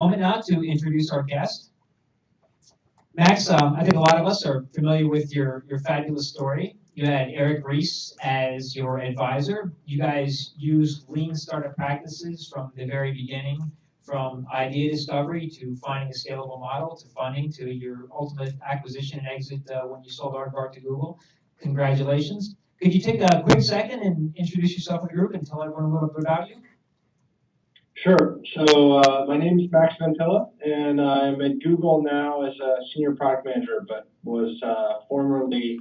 Moment now to introduce our guest. Max, I think a lot of us are familiar with your fabulous story. You had Eric Reese as your advisor. You guys used lean startup practices from the very beginning, from idea discovery to finding a scalable model to funding to your ultimate acquisition and exit when you sold Aardvark to Google. Congratulations. Could you take a quick second and introduce yourself in the group and tell everyone a little bit about you? Sure. So my name is Max Ventilla, and I'm at Google now as a senior product manager, but was formerly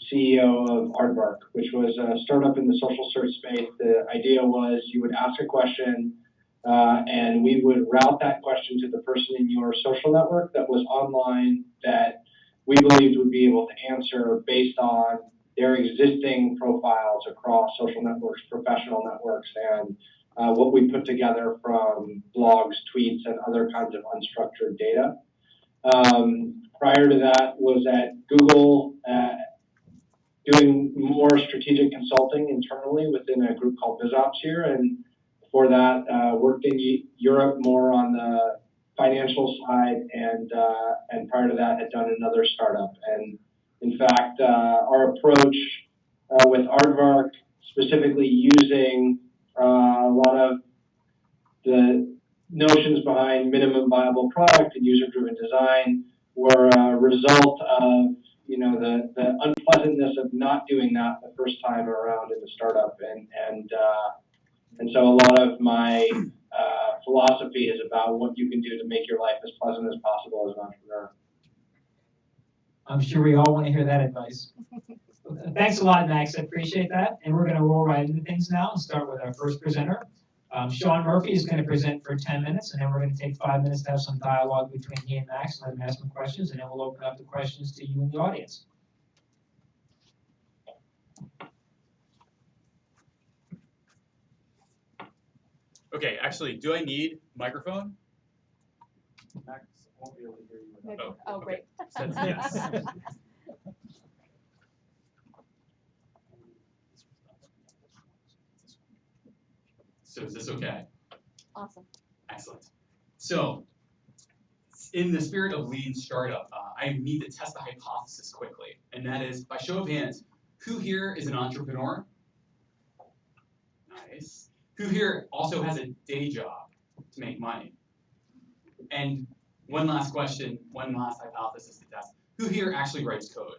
CEO of Aardvark, which was a startup in the social search space. The idea was you would ask a question, and we would route that question to the person in your social network that was online that we believed would be able to answer based on their existing profiles across social networks, professional networks, and what we put together from blogs, tweets, and other kinds of unstructured data. Prior to that was at Google doing more strategic consulting internally within a group called BizOps here. And before that, worked in Europe more on the financial side, and prior to that had done another startup. And in fact, our approach with Aardvark, specifically using a lot of the notions behind minimum viable product and user-driven design were a result of the unpleasantness of not doing that the first time around in the startup, and so a lot of my philosophy is about what you can do to make your life as pleasant as possible as an entrepreneur. I'm sure we all want to hear that advice. Thanks a lot, Max. I appreciate that. And we're going to roll right into things now and start with our first presenter. Sean Murphy is going to present for 10 minutes, and then we're going to take 5 minutes to have some dialogue between he and Max, and let him ask some questions, and then we'll open up the questions to you in the audience. Okay, actually, do I need a microphone? Max won't be able to hear you. Oh, okay. Great. Says yes. So is this okay? Awesome. Excellent. So, in the spirit of lean startup, I need to test the hypothesis quickly, and that is, by show of hands, who here is an entrepreneur? Nice. Who here also has a day job to make money? And one last question, one last hypothesis to test. Who here actually writes code?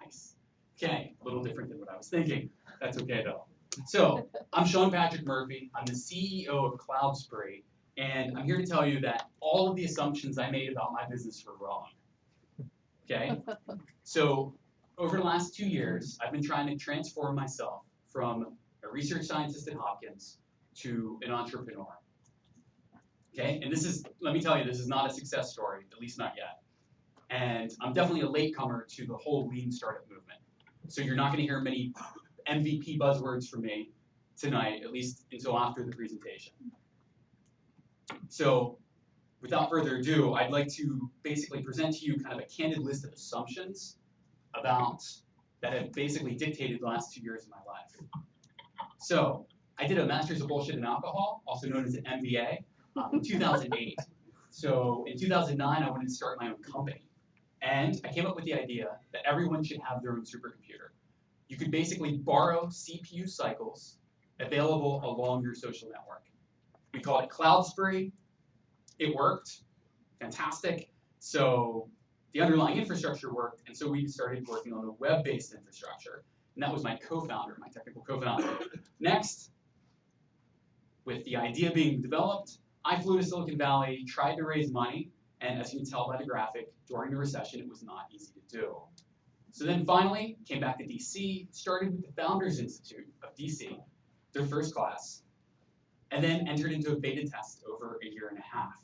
Nice. Okay, a little different than what I was thinking. That's okay though. So, I'm Sean Patrick Murphy. I'm the CEO of Pillsbury, and I'm here to tell you that all of the assumptions I made about my business were wrong. Okay? So, over the last 2 years, I've been trying to transform myself from a research scientist at Hopkins to an entrepreneur. Okay? And this is, let me tell you, this is not a success story, at least not yet. And I'm definitely a latecomer to the whole lean startup movement. So you're not going to hear many MVP buzzwords from me tonight, at least until after the presentation. So without further ado, I'd like to basically present to you kind of a candid list of assumptions that have basically dictated the last 2 years of my life. So I did a Master's of Bullshit in Alcohol, also known as an MBA, in 2008. So in 2009, I wanted to start my own company. And I came up with the idea that everyone should have their own supercomputer. You could basically borrow CPU cycles available along your social network. We call it Pillsbury. It worked. Fantastic. So the underlying infrastructure worked, and so we started working on the web-based infrastructure. And that was my co-founder, my technical co-founder. Next, with the idea being developed, I flew to Silicon Valley, tried to raise money, and as you can tell by the graphic, during the recession, it was not easy to do. So then finally, came back to DC, started with the Founders Institute of DC, their first class, and then entered into a beta test over a year and a half.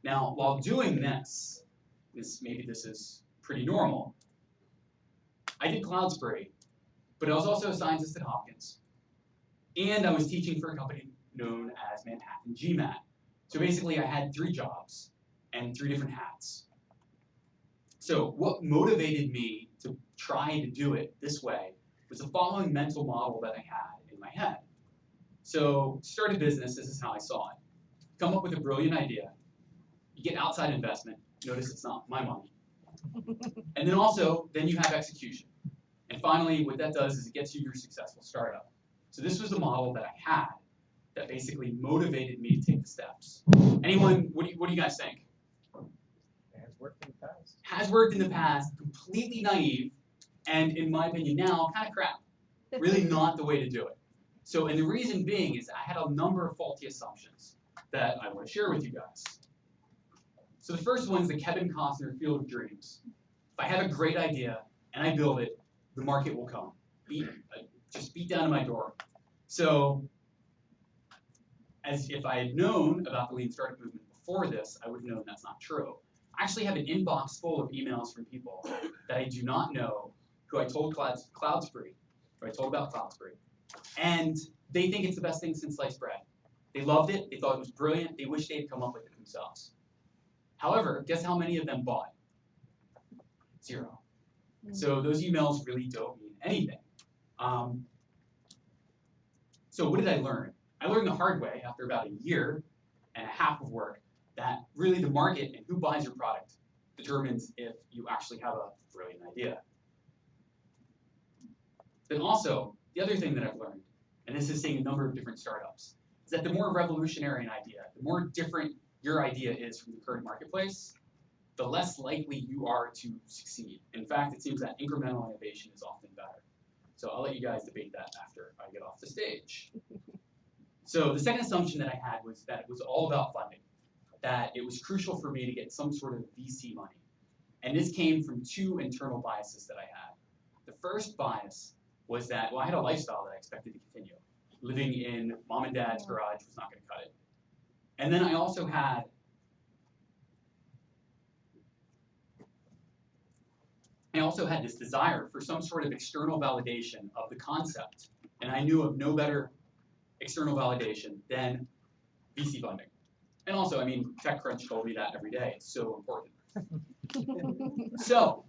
Now, while doing this, maybe this is pretty normal, I did Pillsbury, but I was also a scientist at Hopkins, and I was teaching for a company known as Manhattan GMAT. So basically, I had 3 jobs and 3 different hats. So what motivated me to try to do it this way was the following mental model that I had in my head. So to start a business, this is how I saw it. come up with a brilliant idea, you get outside investment, notice it's not my money, and then also, then you have execution. And finally, what that does is it gets you your successful startup. So this was the model that I had that basically motivated me to take the steps. Anyone, what do you guys think? Has worked in the past. Has worked in the past, completely naive, and in my opinion now, kind of crap. Really not the way to do it. So, and the reason being is I had a number of faulty assumptions that I want to share with you guys. So the first one is the Kevin Costner Field of Dreams. If I have a great idea and I build it, the market will come. Just beat down to my door. So, as if I had known about the lean startup movement before this, I would have known that's not true. I actually have an inbox full of emails from people that I do not know who I told Cloudsbury, or I told about Cloudsbury, and they think it's the best thing since sliced bread. They loved it, they thought it was brilliant, they wish they had come up with it themselves. However, guess how many of them bought? 0. So those emails really don't mean anything. So what did I learn? I learned the hard way after about a year and a half of work that really the market and who buys your product determines if you actually have a brilliant idea. Then also, the other thing that I've learned, and this is seeing a number of different startups, is that the more revolutionary an idea, the more different your idea is from the current marketplace, the less likely you are to succeed. In fact, it seems that incremental innovation is often better. So I'll let you guys debate that after I get off the stage. So the second assumption that I had was that it was all about funding, that it was crucial for me to get some sort of VC money. And this came from 2 internal biases that I had. The first bias was that, well, I had a lifestyle that I expected to continue. Living in mom and dad's garage was not going to cut it. And then I also had this desire for some sort of external validation of the concept. And I knew of no better external validation than VC funding. And also, I mean, TechCrunch told me that every day. It's so important. So,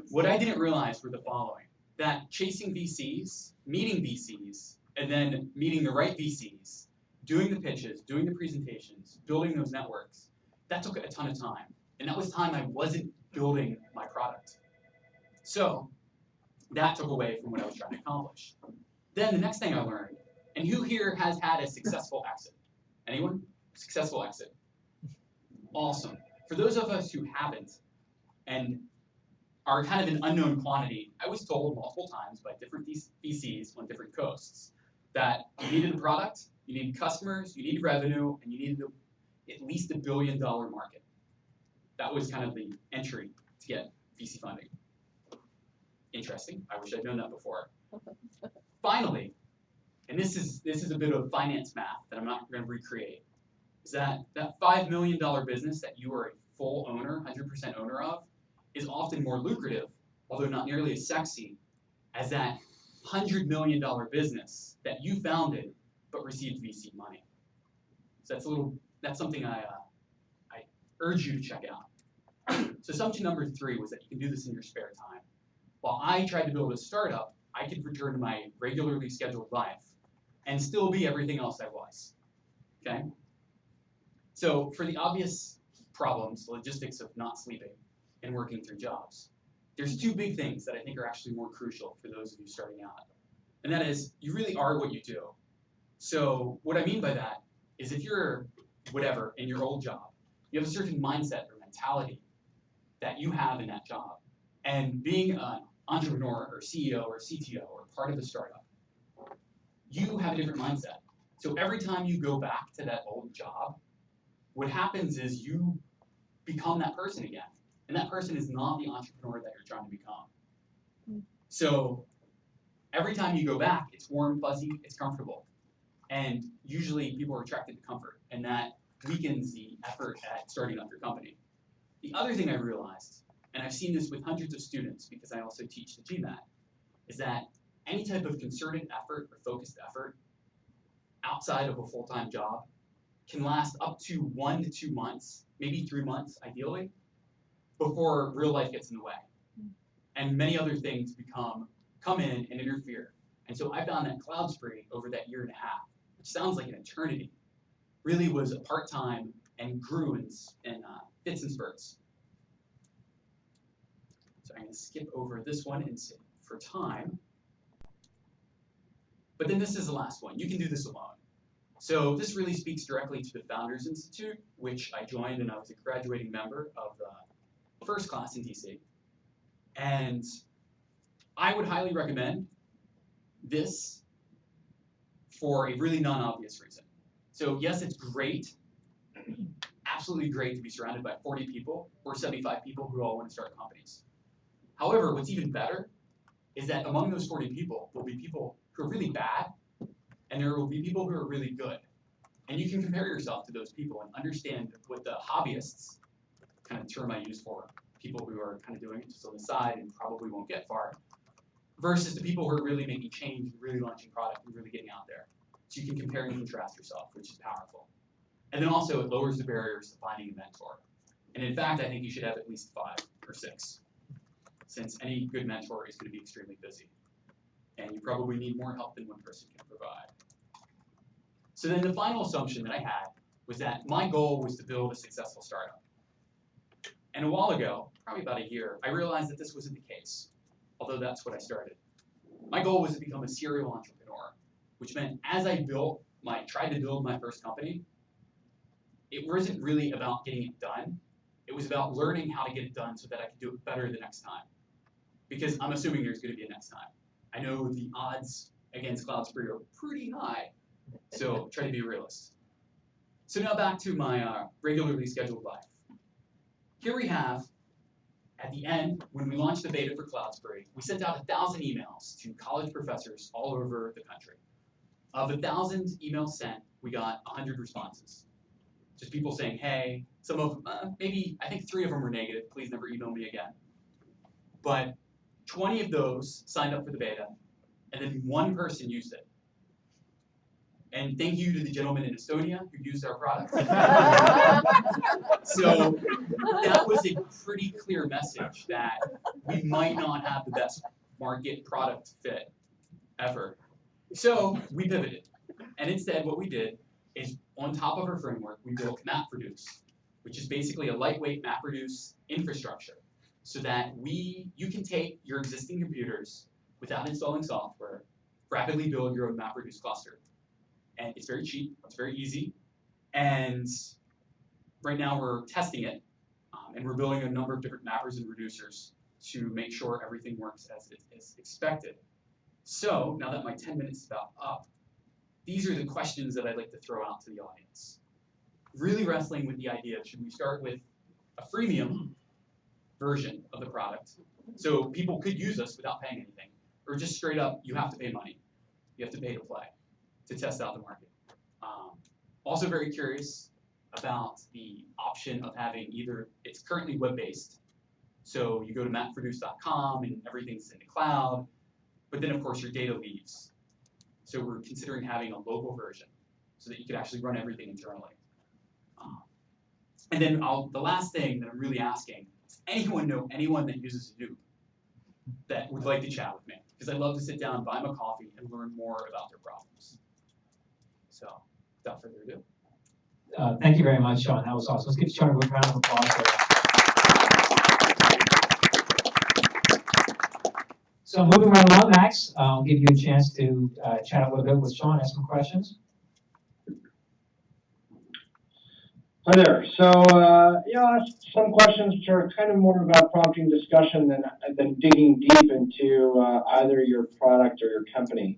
what I didn't realize were the following. That chasing VCs, meeting VCs, and then meeting the right VCs, doing the pitches, doing the presentations, building those networks, that took a ton of time. And that was time I wasn't building my product. So that took away from what I was trying to accomplish. Then the next thing I learned, and who here has had a successful exit? Anyone? Successful exit. Awesome. For those of us who haven't and are kind of an unknown quantity, I was told multiple times by different VCs on different coasts that you needed a product, you needed customers, you needed revenue, and you needed at least $1 billion market. That was kind of the entry to get VC funding. Interesting. I wish I'd known that before. Finally, and this is a bit of finance math that I'm not going to recreate, is that $5 million business that you are a full owner, 100% owner of, is often more lucrative, although not nearly as sexy, as that $100 million business that you founded but received VC money. So that's something I urge you to check out. So assumption number 3 was that you can do this in your spare time. While I tried to build a startup, I could return to my regularly scheduled life and still be everything else I was. Okay? So for the obvious problems, the logistics of not sleeping and working through jobs, there's 2 big things that I think are actually more crucial for those of you starting out. And that is, you really are what you do. So what I mean by that is if you're whatever in your old job, you have a certain mindset or mentality that you have in that job. And being an entrepreneur or CEO or CTO or part of a startup, you have a different mindset. So every time you go back to that old job, what happens is you become that person again. And that person is not the entrepreneur that you're trying to become. So every time you go back, it's warm, fuzzy, it's comfortable. And usually people are attracted to comfort, and that weakens the effort at starting up your company. The other thing I realized, and I've seen this with hundreds of students because I also teach the GMAT, is that any type of concerted effort or focused effort outside of a full-time job can last up to 1 to 2 months, maybe 3 months ideally, before real life gets in the way. And many other things come in and interfere. And so I found that Cloudsbury over that 1.5 years, which sounds like an eternity, really was a part-time and grew in fits and spurts. So I'm going to skip over this one and save for time. But then this is the last one. You can do this alone. So this really speaks directly to the Founders Institute, which I joined, and I was a graduating member of the first class in DC. And I would highly recommend this for a really non-obvious reason. So yes, it's great, absolutely great to be surrounded by 40 people or 75 people who all want to start companies. However, what's even better is that among those 40 people will be people who are really bad, and there will be people who are really good. And you can compare yourself to those people and understand what the hobbyists, kind of term I use for people who are kind of doing it just on the side and probably won't get far, versus the people who are really making change and really launching product and really getting out there. So you can compare and contrast yourself, which is powerful. And then also it lowers the barriers to finding a mentor. And in fact, I think you should have at least 5 or 6, since any good mentor is going to be extremely busy. And you probably need more help than one person can provide. So then the final assumption that I had was that my goal was to build a successful startup. And a while ago, probably about a year, I realized that this wasn't the case, although that's what I started. My goal was to become a serial entrepreneur, which meant as I tried to build my first company, it wasn't really about getting it done. It was about learning how to get it done so that I could do it better the next time. Because I'm assuming there's going to be a next time. I know the odds against Cloudspree are pretty high, so try to be a realist. So now back to my regularly scheduled life. Here we have, at the end, when we launched the beta for Cloudspree, we sent out 1,000 emails to college professors all over the country. Of 1,000 emails sent, we got 100 responses. Just people saying, hey, some of maybe, I think 3 of them were negative, please never email me again. But 20 of those signed up for the beta, and then 1 person used it. And thank you to the gentleman in Estonia who used our product. So that was a pretty clear message that we might not have the best market product fit ever. So we pivoted. And instead what we did is on top of our framework, we built MapReduce, which is basically a lightweight MapReduce infrastructure so that you can take your existing computers without installing software, rapidly build your own MapReduce cluster. And it's very cheap, it's very easy. And right now we're testing it, and we're building a number of different mappers and reducers to make sure everything works as it is expected. So now that my 10 minutes is about up, these are the questions that I'd like to throw out to the audience. Really wrestling with the idea of should we start with a freemium version of the product, so people could use us without paying anything, or just straight up, you have to pay money. You have to pay to play, to test out the market. Also very curious about the option of having it's currently web-based, so you go to mapproduce.com and everything's in the cloud, but then of course your data leaves. So we're considering having a local version so that you could actually run everything internally. And then the last thing that I'm really asking, does anyone know anyone that uses Hadoop that would like to chat with me? Because I'd love to sit down, buy them a coffee, and learn more about their problems. So without further ado. Thank you very much, Sean. That was awesome. Let's give Sean a round of applause for that. So moving right along, Max, I'll give you a chance to chat a little bit with Sean, ask some questions. Hi there. So, I'll ask some questions which are kind of more about prompting discussion than digging deep into either your product or your company.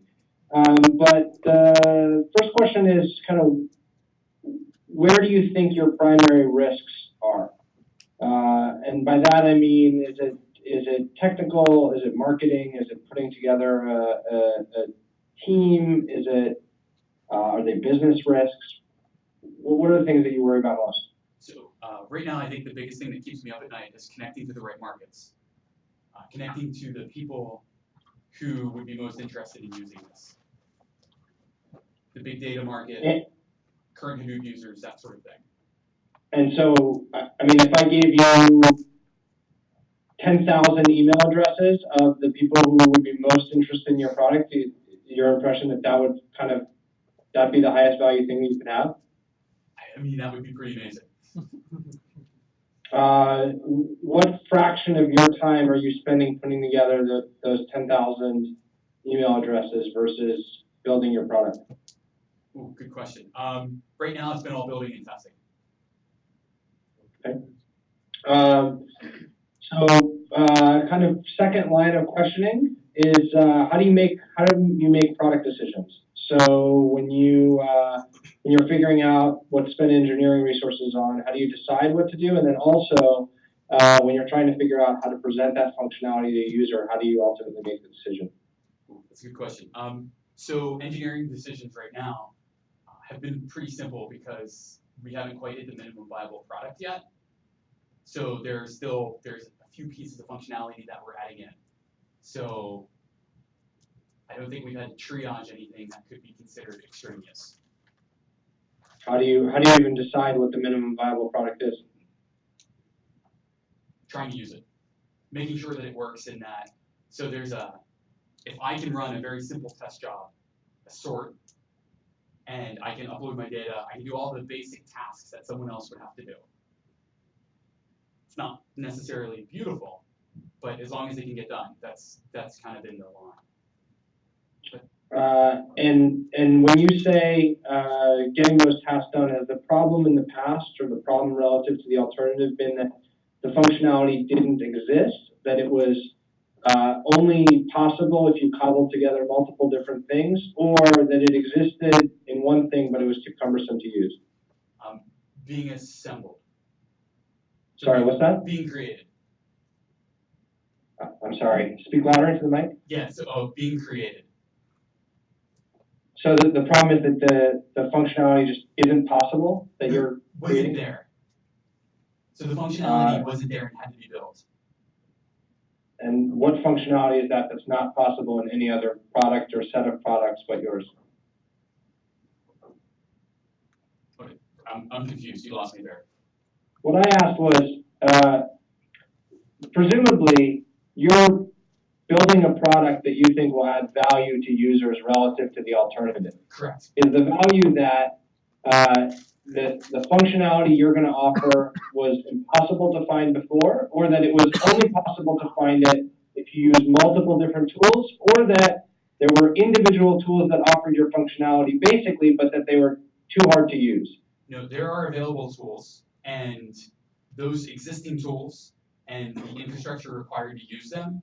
But the first question is kind of, where do you think your primary risks are? And by that I mean, is it technical? Is it marketing? Is it putting together a team? Are they business risks? What are the things that you worry about most? So right now, I think the biggest thing that keeps me up at night is connecting to the right markets, connecting to the people who would be most interested in using this. The big data market, current Hadoop users, that sort of thing. And so, I mean, if I gave you 10,000 email addresses of the people who would be most interested in your product, your impression that'd be the highest value thing that you could have? I mean, that would be pretty amazing. What fraction of your time are you spending putting together those 10,000 email addresses versus building your product? Ooh, good question. Right now, it's been all building and testing. Okay. Kind of second line of questioning is how do you make product decisions? So when you're figuring out what to spend engineering resources on, how do you decide what to do? And then also when you're trying to figure out how to present that functionality to a user, how do you ultimately make the decision? That's a good question. So engineering decisions right now have been pretty simple because we haven't quite hit the minimum viable product yet. So there's a few pieces of functionality that we're adding in. So I don't think we've had to triage anything that could be considered extraneous. How do you even decide what the minimum viable product is? Trying to use it, making sure that it works in that. So if I can run a very simple test job, a sort, and I can upload my data, I can do all the basic tasks that someone else would have to do. It's not necessarily beautiful, but as long as it can get done, that's kind of been the line. And when you say getting those tasks done, has the problem in the past or the problem relative to the alternative been that the functionality didn't exist, that it was only possible if you cobbled together multiple different things, or that it existed in one thing but it was too cumbersome to use? Being assembled. So Sorry, what's that? Being created. I'm sorry. Speak louder into the mic. Yeah, so being created. So the problem is that the functionality just isn't possible that you're creating? Wasn't there. So the functionality wasn't there and had to be built. And what functionality is that that's not possible in any other product or set of products but yours? Okay, I'm confused. You lost me there. What I asked was, presumably, you're building a product that you think will add value to users relative to the alternative. Correct. Is the value that the functionality you're going to offer was impossible to find before, or that it was only possible to find it if you use multiple different tools, or that there were individual tools that offered your functionality basically, but that they were too hard to use? No, there are available tools, and those existing tools and the infrastructure required to use them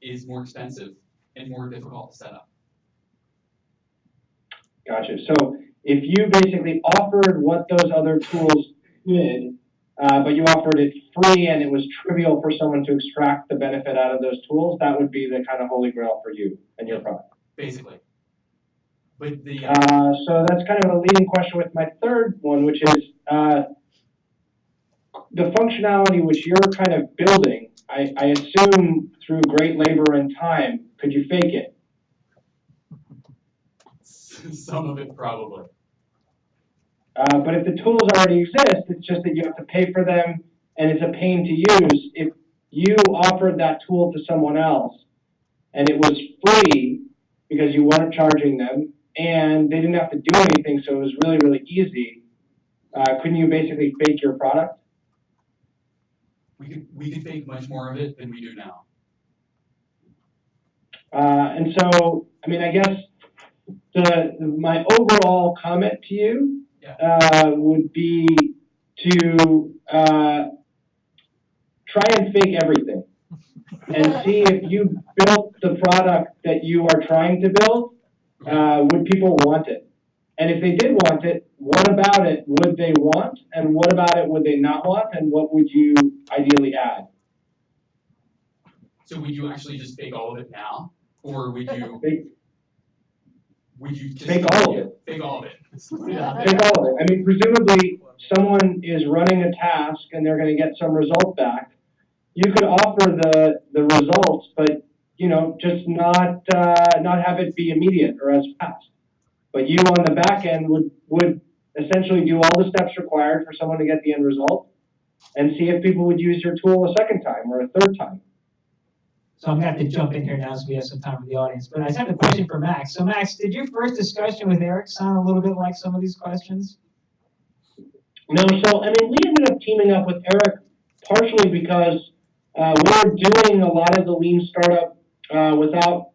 is more expensive and more difficult to set up. Gotcha. So if you basically offered what those other tools did, but you offered it free and it was trivial for someone to extract the benefit out of those tools, that would be the kind of holy grail for you and your product. Basically. But the so that's kind of a leading question with my third one, which is the functionality which you're kind of building, I assume through great labor and time, could you fake it? Some of it probably. But if the tools already exist, it's just that you have to pay for them and it's a pain to use. If you offered that tool to someone else and it was free because you weren't charging them and they didn't have to do anything, so it was really, really easy, couldn't you basically fake your product? We could fake much more of it than we do now. And so, I mean, I guess my overall comment to you would be to try and fake everything and see if you built the product that you are trying to build, would people want it? And if they did want it, what about it would they want? And what about it would they not want? And what would you ideally add? So would you actually just fake all of it now? Or would you... Would you just fake all of it? Fake all of it. Fake all of it. I mean, presumably someone is running a task and they're going to get some result back. You could offer the results, but just not have it be immediate or as fast. But you on the back end would essentially do all the steps required for someone to get the end result, and see if people would use your tool a second time or a third time. So I'm going to have to jump in here now so we have some time for the audience. But I just have a question for Max. So Max, did your first discussion with Eric sound a little bit like some of these questions? No, so I mean, we ended up teaming up with Eric partially because we were doing a lot of the lean startup without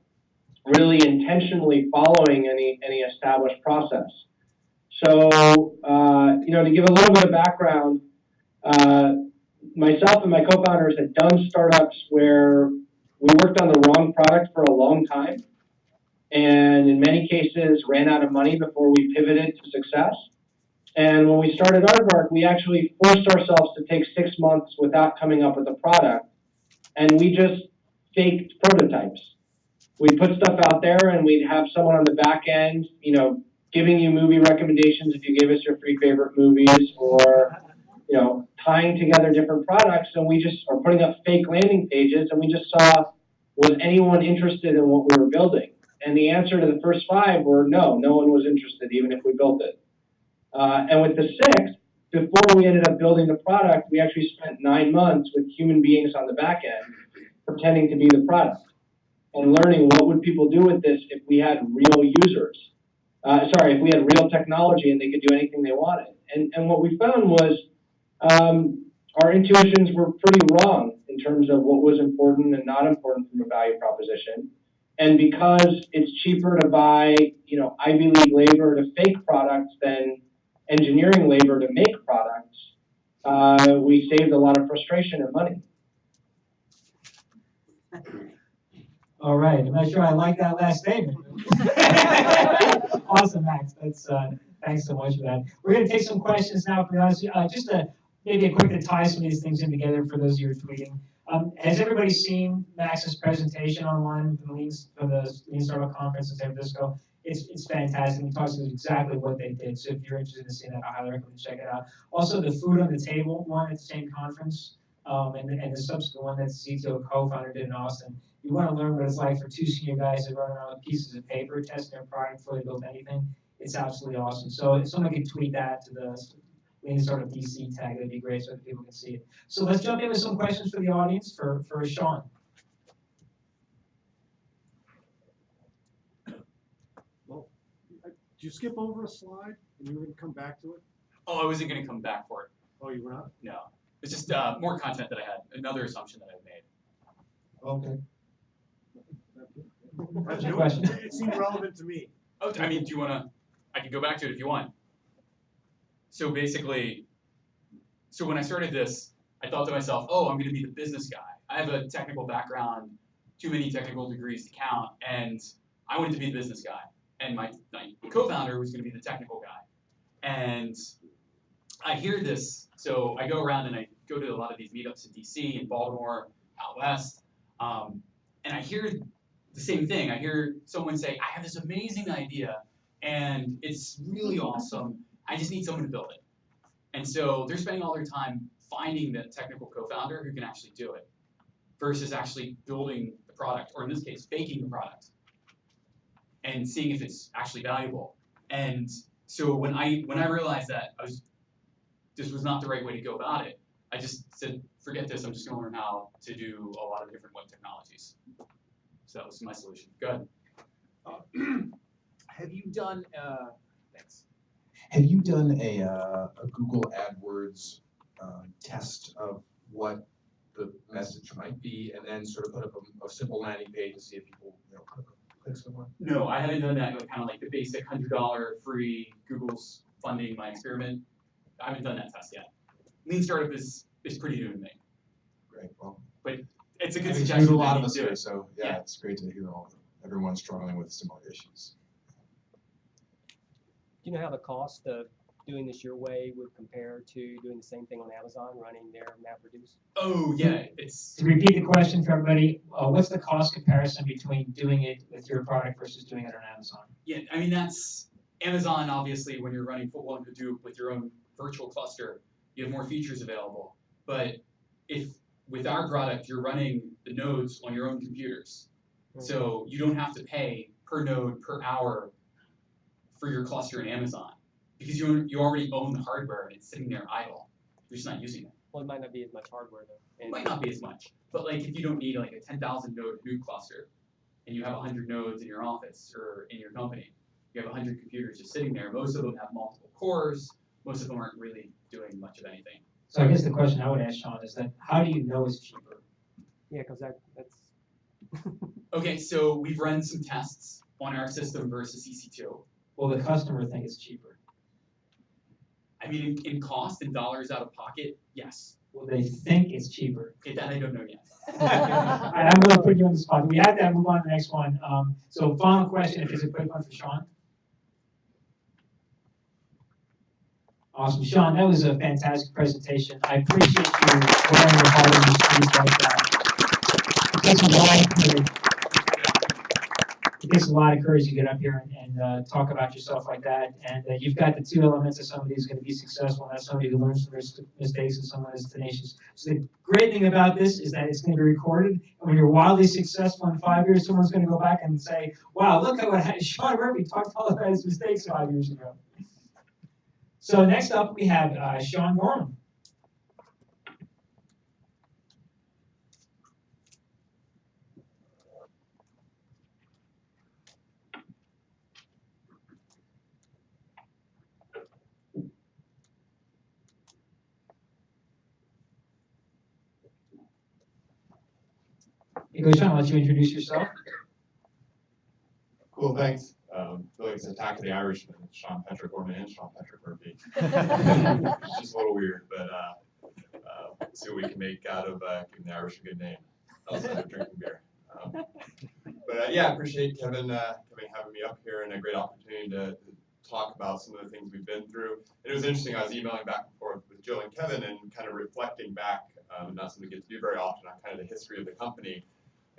really intentionally following any established process. So, to give a little bit of background, myself and my co-founders had done startups where we worked on the wrong product for a long time, and in many cases ran out of money before we pivoted to success. And when we started Aardvark, we actually forced ourselves to take 6 months without coming up with a product, and we just faked prototypes. We'd put stuff out there, and we'd have someone on the back end, giving you movie recommendations if you gave us your 3 favorite movies, or tying together different products, and we just are putting up fake landing pages, and we just saw, was anyone interested in what we were building? And the answer to the first 5 were no one was interested, even if we built it. And with the 6th, before we ended up building the product, we actually spent 9 months with human beings on the back end pretending to be the product and learning what would people do with this if we had real users. If we had real technology and they could do anything they wanted. And what we found was our intuitions were pretty wrong in terms of what was important and not important from a value proposition. And because it's cheaper to buy, Ivy League labor to fake products than engineering labor to make products, we saved a lot of frustration and money. All right, I'm not sure I like that last statement. Awesome, Max. That's thanks so much for that. We're going to take some questions now from the audience. Just maybe a quick to tie some of these things in together for those of you who are tweeting. Has everybody seen Max's presentation online from the Lean Startup Conference in San Francisco? It's fantastic. He talks about exactly what they did. So if you're interested in seeing that, I highly recommend check it out. Also, the Food on the Table one at the same conference, and the subsequent one that the CTO co-founder did in Austin. You want to learn what it's like for 2 senior guys to run around with pieces of paper, testing their product before they build anything. It's absolutely awesome. So if someone could tweet that to the Lean Startup DC tag, that'd be great so that people can see it. So let's jump in with some questions for the audience for Sean. Well, did you skip over a slide and you were going to come back to it? Oh, I wasn't going to come back for it. Oh, you were not? No. It's just more content that I had, another assumption that I've made. Okay. What's your question? It seemed relevant to me. Oh, I mean, do you want to, I can go back to it if you want. So basically, when I started this, I thought to myself, oh, I'm going to be the business guy. I have a technical background, too many technical degrees to count, and I wanted to be the business guy. And my co-founder was going to be the technical guy. And I hear this, so I go around and I go to a lot of these meetups in DC, in Baltimore, out west, and I hear the same thing. I hear someone say, I have this amazing idea, and it's really awesome. I just need someone to build it. And so they're spending all their time finding the technical co-founder who can actually do it, versus actually building the product, or in this case, baking the product, and seeing if it's actually valuable. And so when I realized that this was not the right way to go about it, I just said, forget this, I'm just going to learn how to do a lot of different web technologies. So that was my solution. Go ahead. Have you done, thanks. Have you done a Google AdWords test of what the message might be, and then sort of put up a simple landing page to see if people click somewhere? No, I haven't done that, kind of like the basic $100 free Google's funding my experiment. I haven't done that test yet. Lean Startup is pretty new to me. Great, well. But it's a good There's suggestion. a lot of us do here, it. so yeah, it's great to hear everyone struggling with similar issues. Do you know how the cost of doing this your way would compare to doing the same thing on Amazon, running their MapReduce? Oh, yeah, it's... To repeat the question for everybody, what's the cost comparison between doing it with your product versus doing it on Amazon? Yeah, I mean, that's Amazon, obviously, when you're running football and Hadoop with your own virtual cluster, you have more features available. But if with our product, you're running the nodes on your own computers. So you don't have to pay per node, per hour for your cluster in Amazon, because you already own the hardware and it's sitting there idle. You're just not using it. Well, it might not be as much hardware though. It might not be as much, but like if you don't need like a 10,000 node Hadoop cluster and you have 100 nodes in your office or in your company, you have 100 computers just sitting there. Most of them have multiple cores. most of them aren't really doing much of anything. So I guess the question I would ask Sean is that how do you know it's cheaper? Yeah, because that's Okay, so we've run some tests on our system versus EC2. Will the customer think it's cheaper? I mean, in cost and dollars out of pocket, yes. Will they think it's cheaper? Okay, that I don't know yet. I'm going to put you on the spot. We have to move on to the next one. So final question, if it's a quick one for Sean. Awesome. Sean, that was a fantastic presentation. I appreciate you wearing your heart on your sleeve like that. It takes a lot of courage. It takes a lot of courage to get up here and talk about yourself like that. And you've got the two elements of somebody who's going to be successful, and that's somebody who learns from their mistakes and someone who's tenacious. So the great thing about this is that it's going to be recorded. And when you're wildly successful in 5 years, someone's going to go back and say, wow, look at what Sean Murphy talked all about his mistakes 5 years ago. So next up, we have Sean Gorman. Hey, Sean, I'll let you introduce yourself. Cool, thanks. I feel like it's Attack of the Irishman. It's Sean Patrick Gorman and Sean Patrick Murphy. It's just a little weird, but let's see what we can make out of giving the Irish a good name outside of drinking beer. Yeah, I appreciate Kevin having me up here and a great opportunity to talk about some of the things we've been through. It was interesting, I was emailing back and forth with Jill and Kevin and kind of reflecting back, not something we get to do very often, on kind of the history of the company.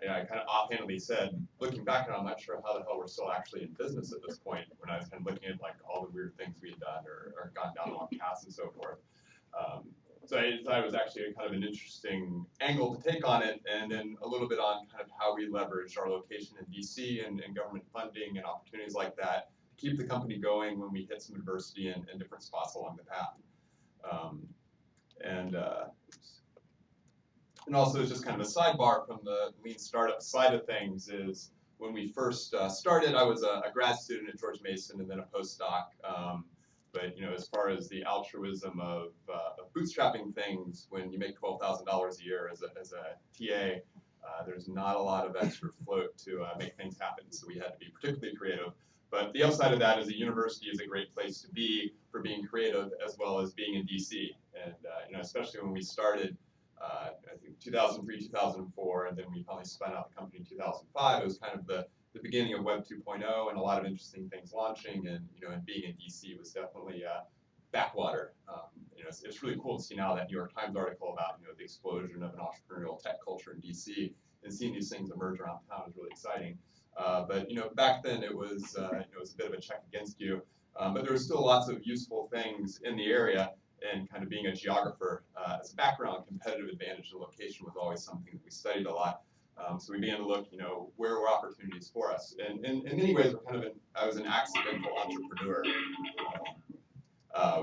And I kind of offhandedly said, looking back, I'm not sure how the hell we're still actually in business at this point, when I was kind of looking at like all the weird things we had done or gone down long paths and so forth. So I thought it was actually kind of an interesting angle to take on it, and then a little bit on kind of how we leveraged our location in DC and government funding and opportunities like that to keep the company going when we hit some adversity in different spots along the path. And also, just kind of a sidebar from the lean startup side of things is when we first started, I was a grad student at George Mason and then a postdoc. But as far as the altruism of bootstrapping things, when you make $12,000 a year as a TA, there's not a lot of extra float to make things happen. So we had to be particularly creative. But the upside of that is a university is a great place to be for being creative as well as being in DC. And especially when we started. I think 2003, 2004, and then we finally spun out the company in 2005. It was kind of the beginning of Web 2.0 and a lot of interesting things launching, and and being in DC was definitely backwater. It's really cool to see now that New York Times article about the explosion of an entrepreneurial tech culture in DC, and seeing these things emerge around town is really exciting. But back then it was it was a bit of a check against you, but there were still lots of useful things in the area. And kind of being a geographer as a background, competitive advantage and location was always something that we studied a lot. So we began to look, where were opportunities for us? And in many ways, I was an accidental entrepreneur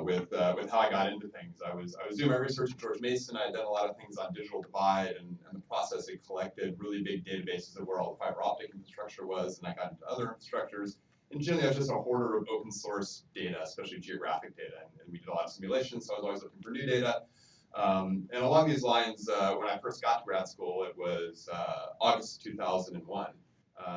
with how I got into things. I was doing my research at George Mason. I had done a lot of things on digital divide and the process. It collected really big databases of where all the fiber optic infrastructure was, and I got into other infrastructures. And generally, I was just a hoarder of open source data, especially geographic data, and we did a lot of simulations, so I was always looking for new data. And along these lines, when I first got to grad school, it was August 2001.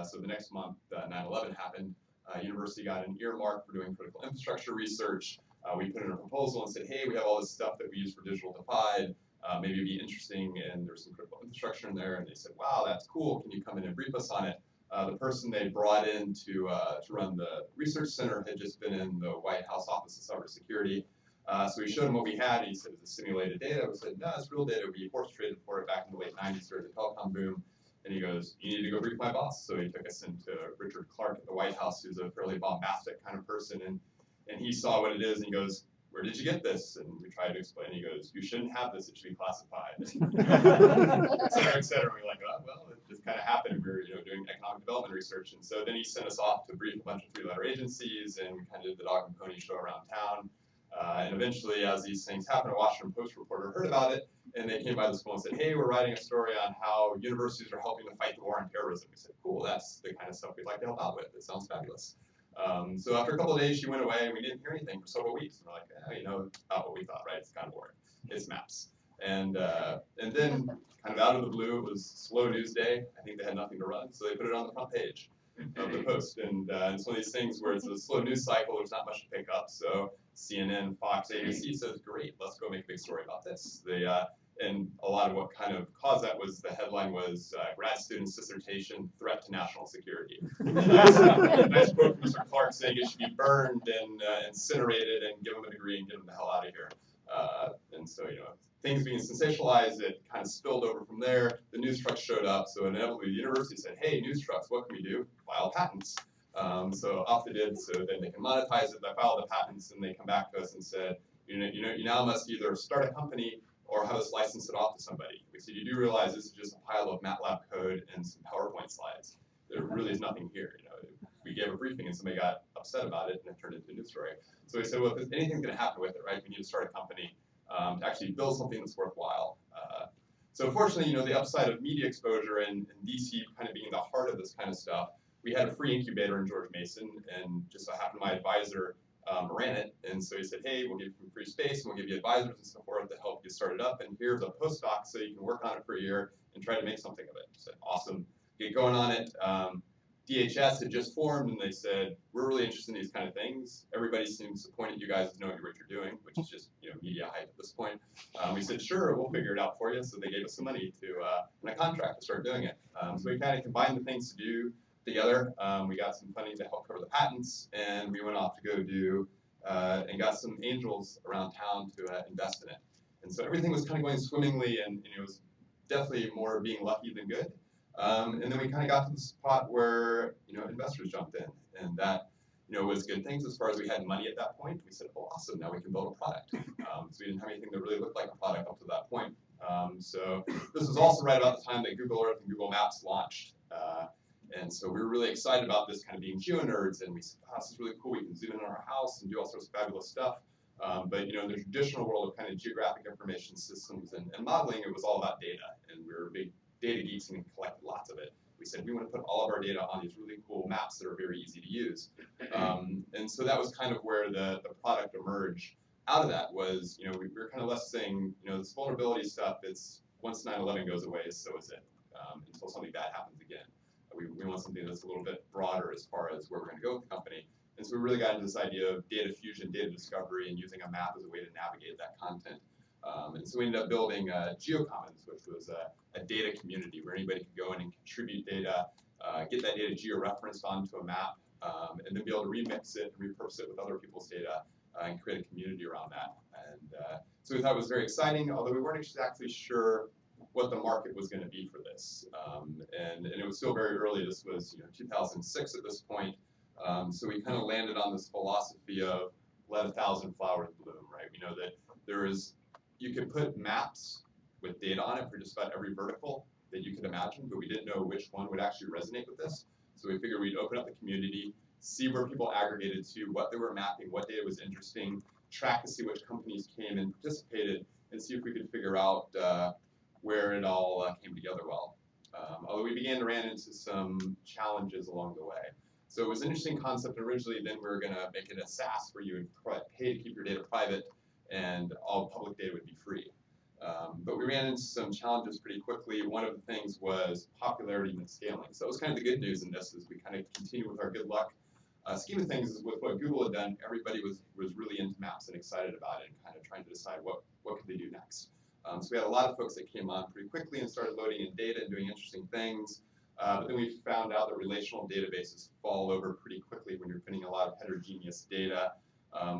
So the next month, 9/11 happened. University got an earmark for doing critical infrastructure research. We put in a proposal and said, hey, we have all this stuff that we use for digital divide. Maybe it'd be interesting, and there's some critical infrastructure in there. And they said, wow, that's cool. Can you come in and brief us on it? The person they brought in to run the research center had just been in the White House Office of Cybersecurity. So we showed him what we had. He said, it's simulated data. We said, no, it's real data. We horse traded for it back in the late 90s during the telecom boom. And he goes, you need to go brief my boss. So he took us into Richard Clark at the White House, who's a fairly bombastic kind of person. And he saw what it is, and he goes, where did you get this? And we tried to explain. He goes, you shouldn't have this. It should be classified. Et cetera, et cetera. We're like, oh, well, it just kind of happened. We were doing economic development research. And so then he sent us off to brief a bunch of three-letter agencies, and we kind of did the dog and pony show around town. And eventually, as these things happened, a Washington Post reporter heard about it, and they came by the school and said, hey, we're writing a story on how universities are helping to fight the war on terrorism. We said, cool, that's the kind of stuff we'd like to help out with. It sounds fabulous. So after a couple of days, she went away, and we didn't hear anything for several weeks. And we're like, you know, not what we thought, right? It's kind of boring. It's maps. And then, kind of out of the blue, it was slow news day. I think they had nothing to run, so they put it on the front page of the Post. And it's one of these things where it's a slow news cycle. There's not much to pick up. So CNN, Fox, ABC says, great, let's go make a big story about this. And a lot of what kind of caused that was the headline was grad student's dissertation, threat to national security. Nice quote from Mr. Clark saying it should be burned and incinerated and give him a degree and get him the hell out of here. And so, you know, things being sensationalized, it kind of spilled over from there. The news trucks showed up, so inevitably the university said, hey, news trucks, what can we do? File patents. So off they did, so then they can monetize it. They filed the patents, and they come back to us and said, you now must either start a company or have us license it off to somebody. We said, you do realize this is just a pile of MATLAB code and some PowerPoint slides. There really is nothing here. You know, we gave a briefing and somebody got upset about it and it turned into a news story. So we said, well, if anything's going to happen with it, right, we need to start a company to actually build something that's worthwhile. So fortunately, you know, the upside of media exposure and DC kind of being the heart of this kind of stuff, we had a free incubator in George Mason, and just so happened my advisor ran it, and so he said, hey, we'll give you free space, and we'll give you advisors and so forth to help you start it up, and here's a postdoc so you can work on it for a year and try to make something of it. I said, awesome, get going on it. DHS had just formed, and they said, we're really interested in these kind of things. Everybody seems to point at you guys as knowing what you're doing, which is just, you know, media hype at this point. We said, sure, we'll figure it out for you, so they gave us some money to, and a contract to start doing it. So we kind of combined the things to do together. We got some funding to help cover the patents, and we went off to go do and got some angels around town to invest in it. And so everything was kind of going swimmingly, and it was definitely more being lucky than good. And then we kind of got to the spot where, you know, investors jumped in, and that, you know, was good things as far as we had money at that point. We said, oh, awesome, now we can build a product. So we didn't have anything that really looked like a product up to that point. So this was also right about the time that Google Earth and Google Maps launched. And so we were really excited about this, kind of being geo-nerds, and we said, wow, this is really cool. We can zoom in on our house and do all sorts of fabulous stuff. But, you know, in the traditional world of kind of geographic information systems and modeling, it was all about data. And we were big data geeks and collected lots of it. We said, we want to put all of our data on these really cool maps that are very easy to use. And so that was kind of where the product emerged. Out of that was, you know, we were kind of less saying, you know, this vulnerability stuff, it's once 9/11 goes away, so is it, until something bad happens again. We want something that's a little bit broader as far as where we're going to go with the company. And so we really got into this idea of data fusion, data discovery, and using a map as a way to navigate that content. And so we ended up building GeoCommons, which was a data community where anybody could go in and contribute data, get that data geo-referenced onto a map, and then be able to remix it and repurpose it with other people's data and create a community around that. And so we thought it was very exciting, although we weren't exactly sure what the market was going to be for this. And it was still very early. This was, you know, 2006 at this point. So we kind of landed on this philosophy of let 1,000 flowers bloom, right? We know that there is, you could put maps with data on it for just about every vertical that you could imagine, but we didn't know which one would actually resonate with this. So we figured we'd open up the community, see where people aggregated to, what they were mapping, what data was interesting, track to see which companies came and participated, and see if we could figure out where it all came together well. Although we began to run into some challenges along the way. So it was an interesting concept originally. Then we were going to make it a SaaS where you would pay to keep your data private and all public data would be free. But we ran into some challenges pretty quickly. One of the things was popularity and scaling. So that was kind of the good news in this, is we kind of continue with our good luck scheme of things. Is with what Google had done, everybody was really into maps and excited about it and kind of trying to decide what could they do next. So we had a lot of folks that came on pretty quickly and started loading in data and doing interesting things. But then we found out that relational databases fall over pretty quickly when you're putting a lot of heterogeneous data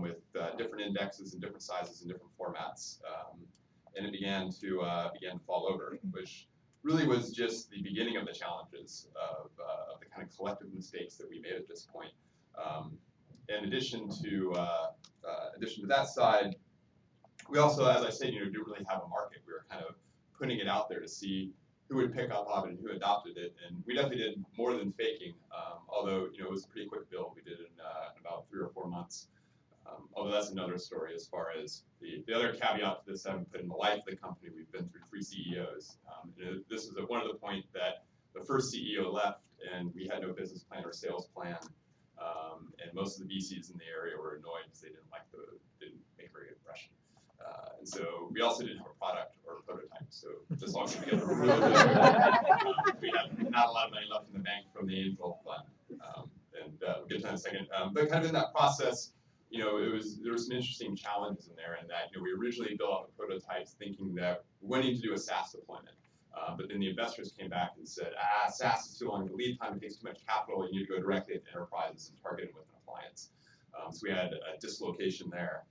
with different indexes and different sizes and different formats. And it began to fall over, which really was just the beginning of the challenges of the kind of collective mistakes that we made at this point. In addition to that side, we also, as I said, didn't really have a market. We were kind of putting it out there to see who would pick up on it and who adopted it. And we definitely did more than faking, although it was a pretty quick build. We did it in about 3 or 4 months. Although that's another story as far as the other caveat to this I haven't put in the life of the company. We've been through 3 CEOs. This is at one of the point that the first CEO left and we had no business plan or sales plan. And most of the VCs in the area were annoyed because they didn't make a very good impression. And so we also didn't have a product or a prototype, so this all came together really, really well. We had not a lot of money left in the bank from the angel fund, and we'll get to that in a second. But kind of in that process, there were some interesting challenges in there, and that we originally built out the prototypes thinking that we wanted to do a SaaS deployment. But then the investors came back and said, SaaS is too long of a lead time, it takes too much capital, you need to go directly at the enterprises and target them with an appliance. So we had a dislocation there.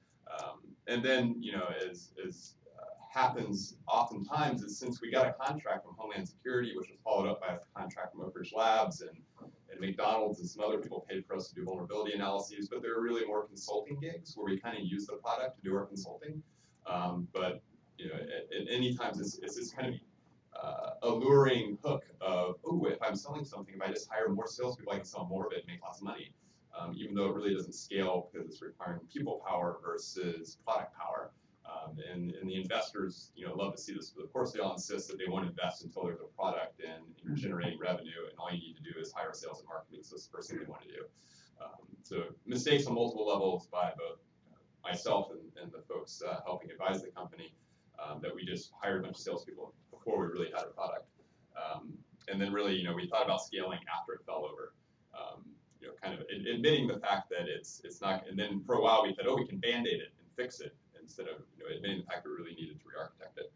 And then, as happens oftentimes, is since we got a contract from Homeland Security, which was followed up by a contract from Oak Ridge Labs and McDonald's and some other people paid for us to do vulnerability analyses, but there were really more consulting gigs where we kind of use the product to do our consulting. But at any times it's this kind of alluring hook of, oh, if I'm selling something, if I just hire more salespeople, I can sell more of it and make lots of money. Even though it really doesn't scale because it's requiring people power versus product power. And the investors, love to see this, but of course they all insist that they won't invest until there's a product and you're generating revenue, and all you need to do is hire sales and marketing. So that's the first thing they want to do. So mistakes on multiple levels by both myself and the folks helping advise the company, that we just hired a bunch of salespeople before we really had a product. And then really, we thought about scaling after it fell over. Kind of admitting the fact that it's not, and then for a while we said, oh, we can band-aid it and fix it, instead of admitting the fact that we really needed to re-architect it.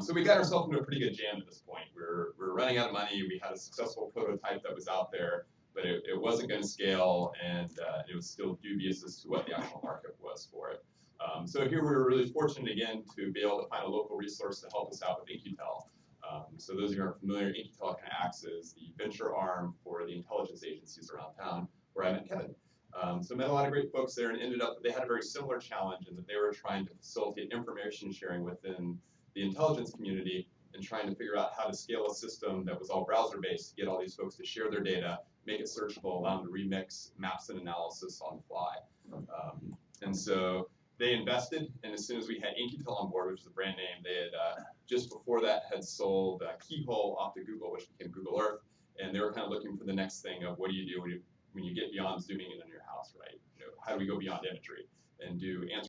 So we got ourselves into a pretty good jam at this point. We're running out of money. We had a successful prototype that was out there, but it wasn't going to scale, and it was still dubious as to what the actual market was for it. So here we were really fortunate again to be able to find a local resource to help us out with Incutel. So those of you who are familiar, Incutel kind of acts as the venture arm for the intelligence agencies around town, where I met Kevin. So I met a lot of great folks there, and ended up that they had a very similar challenge in that they were trying to facilitate information sharing within the intelligence community and trying to figure out how to scale a system that was all browser-based to get all these folks to share their data, make it searchable, allow them to remix maps and analysis on the fly. And so they invested, and as soon as we had Incutel on board, which is the brand name, they had just before that had sold Keyhole off to Google, which became Google Earth, and they were kind of looking for the next thing of what do you do when you get beyond zooming in on your house, right? How do we go beyond imagery and do answer